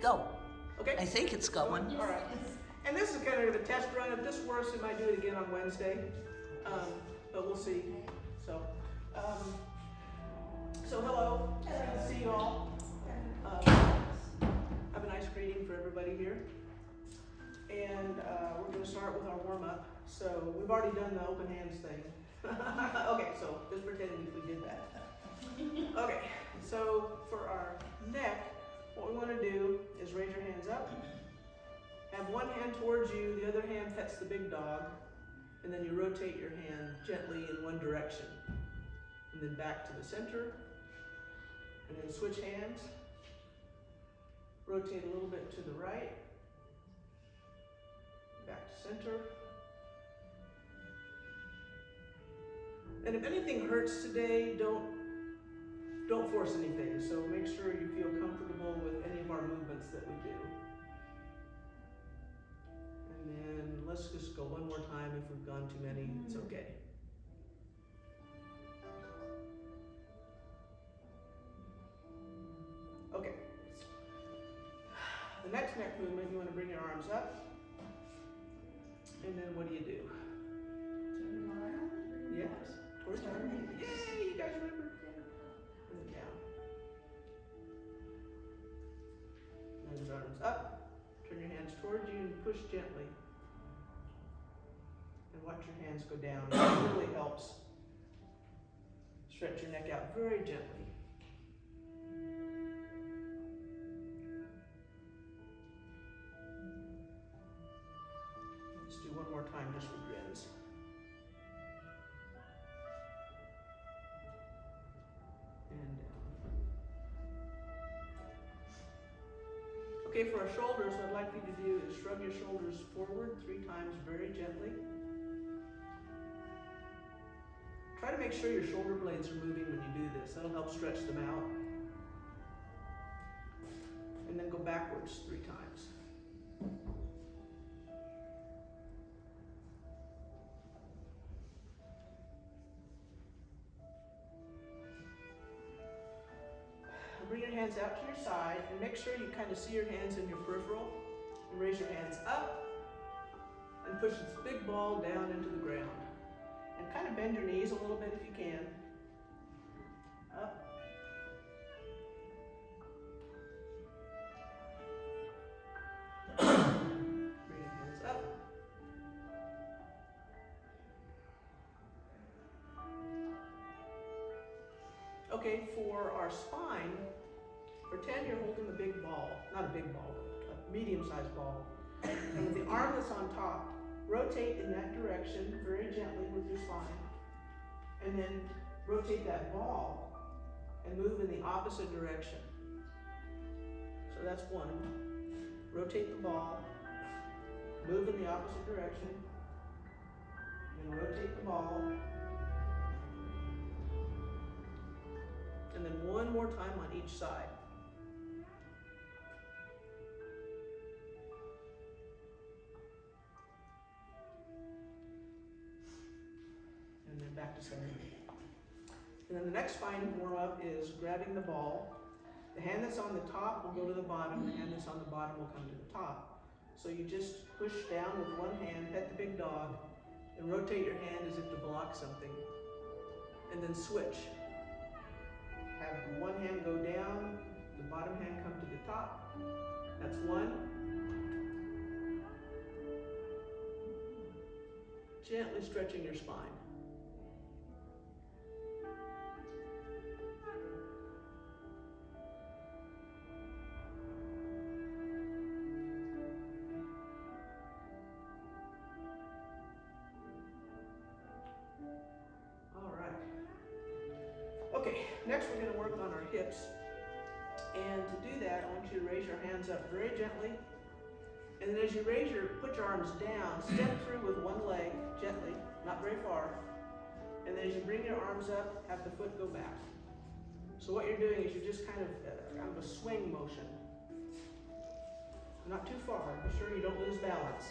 Go. Okay? I think it's going. All right. And this is kind of a test run. If this works, we might do it again on Wednesday. But we'll see. So, hello. Good to see you all. I have a nice greeting for everybody here. And we're going to start with our warm-up. So we've already done the open hands thing. Okay, so just pretending we did that. Okay, so for our neck, what we want to do is raise your hands up. Have one hand towards you, the other hand pets the big dog, and then you rotate your hand gently in one direction. And then back to the center, and then switch hands. Rotate a little bit to the right, back to center. And if anything hurts today, don't force anything. So make sure you feel comfortable with any of our movements that we do. And then let's just go one more time. If we've gone too many, it's okay. Okay. The next neck movement, you want to bring your arms up. And then what do you do? Yes. Towards your arm. Yay, you guys remember? And then down. And his arms up. Turn your hands towards you and push gently. And watch your hands go down. It really helps. Stretch your neck out very gently. Let's do one more time just for grins. And down. Okay, for our shoulders, what I'd like you to do is shrug your shoulders forward 3 times very gently. Try to make sure your shoulder blades are moving when you do this. That'll help stretch them out. And then go backwards 3 times. Bring your hands out to your side and make sure you kind of see your hands in your peripheral. And raise your hands up and push this big ball down into the ground. And kind of bend your knees a little bit if you can. Up. Bring your hands up. Okay, for our spine, pretend you're holding a big ball, not a big ball, but a medium-sized ball. And with the arm that's on top, rotate in that direction very gently with your spine. And then rotate that ball and move in the opposite direction. So that's one. Rotate the ball, move in the opposite direction, and rotate the ball. And then one more time on each side. And then back to center. And then the next spine warm up is grabbing the ball. The hand that's on the top will go to the bottom, the hand that's on the bottom will come to the top. So you just push down with one hand, pet the big dog, and rotate your hand as if to block something. And then switch. Have one hand go down, the bottom hand come to the top. That's one. Gently stretching your spine. All right. Okay, next we're going to work on our hips. And to do that, I want you to raise your hands up very gently. And then as you put your arms down, step through with one leg, gently, not very far. And then as you bring your arms up, have the foot go back. So what you're doing is you're just kind of a swing motion. Not too far, be sure you don't lose balance.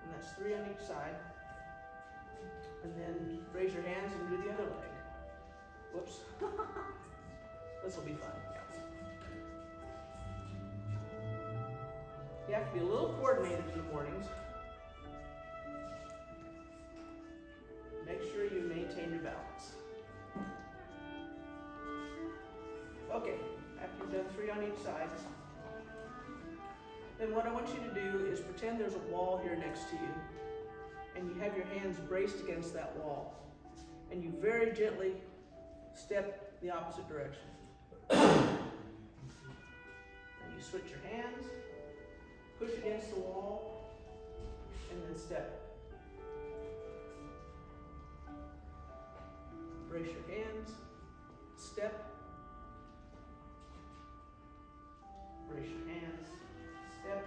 And that's 3 on each side. And then raise your hands and do the other leg. Whoops. You have to be a little coordinated in the mornings. Make sure you maintain your balance. Okay, after you've done 3 on each side, then what I want you to do is pretend there's a wall here next to you, and you have your hands braced against that wall, and you very gently step the opposite direction. And you switch your hands, push against the wall, and then step. Brace your hands, step. Brace your hands, step.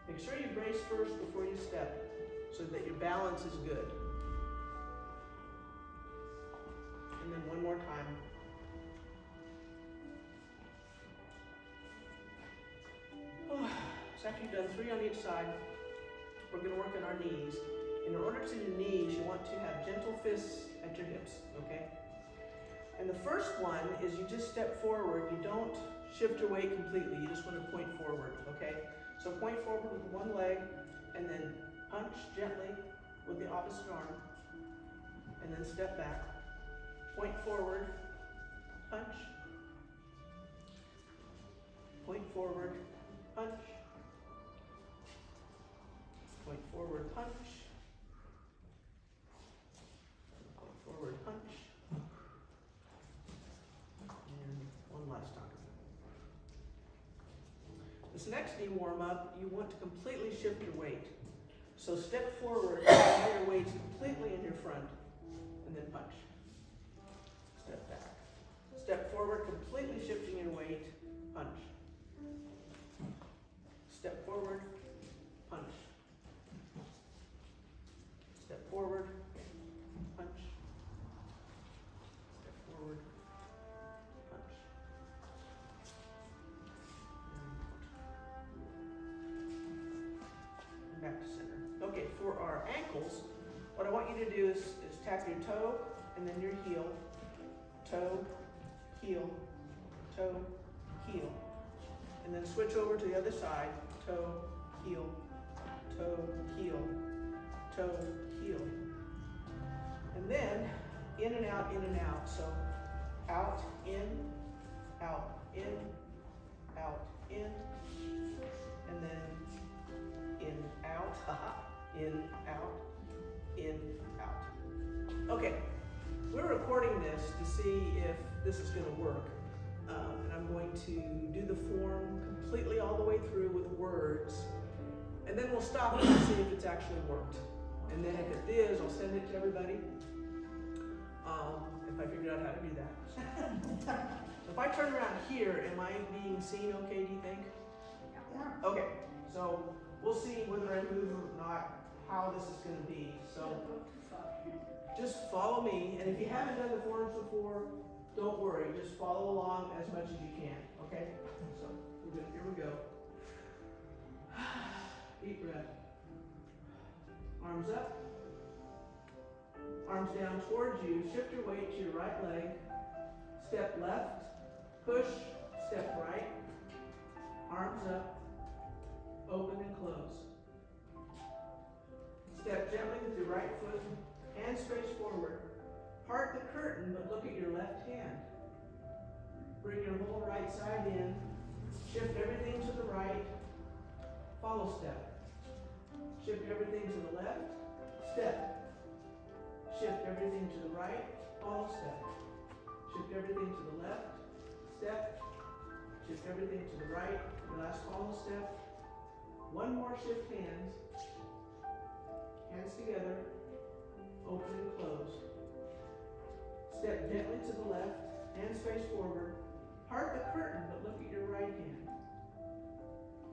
Make sure you brace first before you step so that your balance is good. And then one more time. So after you've done 3 on each side, we're going to work on our knees. In order to do knees, you want to have gentle fists at your hips, okay? And the first one is you just step forward. You don't shift your weight completely. You just want to point forward, okay? So point forward with one leg, and then punch gently with the opposite arm, and then step back. Point forward, punch. Point forward, punch. Point forward, punch. Point forward, punch. And one last time. This next knee warm-up, you want to completely shift your weight. So step forward, now your weight's completely in your front, and then punch. Step back. Step forward, completely shifting your weight, punch. Step forward, punch. Step forward, punch. Step forward, punch. And back to center. Okay, for our ankles, what I want you to do is tap your toe and then your heel. Toe, heel, toe, heel. And then switch over to the other side. Toe, heel, toe, heel, toe, heel. And then in and out, in and out. So out, in, out, in, out, in, and then in, out, in, out, in, out. Okay, we're recording this to see if this is going to work. And I'm going to do the form completely all the way through with words, and then we'll stop and see if it's actually worked. And then if it is, I'll send it to everybody, if I figure out how to do that. So if I turn around here, am I being seen okay, do you think? Yeah. Okay, so we'll see whether I move or not, how this is going to be. So just follow me, and if you haven't done the forms before, don't worry, just follow along as much as you can, okay? So, here we go. Deep breath. Arms up. Arms down towards you. Shift your weight to your right leg. Step left. Push. Step right. Arms up. Open and close. Step gently with your right foot. Hands face forward. Part the curtain, but look at your left hand. Bring your whole right side in. Shift everything to the right. Follow step. Shift everything to the left. Step. Shift everything to the right. Follow step. Shift everything to the left. Step. Shift everything to the right. Last follow step. One more shift hands. Hands together. Open and close. Step gently to the left, hands face forward. Part the curtain, but look at your right hand.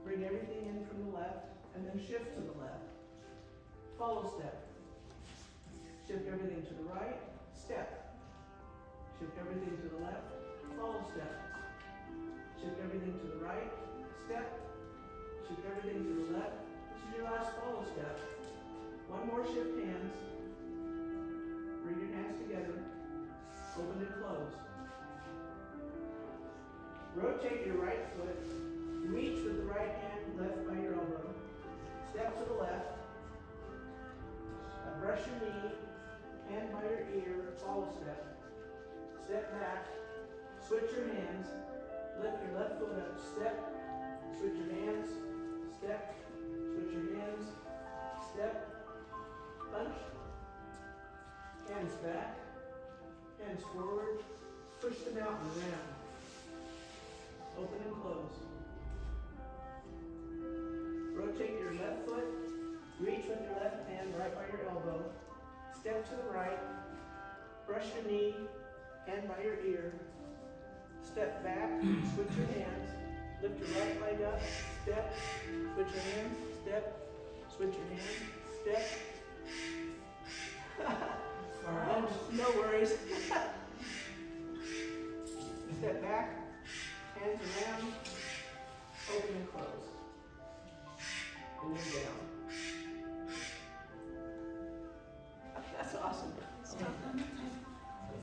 Bring everything in from the left, and then shift to the left. Follow step. Shift everything to the right, step. Shift everything to the left, follow step. Shift everything to the right, step. Shift everything to the left. This is your last follow step. One more shift hands. Bring your hands together. Open and close. Rotate your right foot Reach with the right hand left by your elbow. Step to the left. Brush your knee, hand by your ear, follow step. Step back, switch your hands, lift your left foot up, step, switch your hands, step, switch your hands, step, punch, hands back, hands forward, push them out and around. Open and close. Rotate your left foot, reach with your left hand right by your elbow, step to the right, brush your knee, hand by your ear, step back, switch your hands, lift your right leg up, step, switch your hands, step, switch your hands, step. No worries. Step back, hands around, open and close.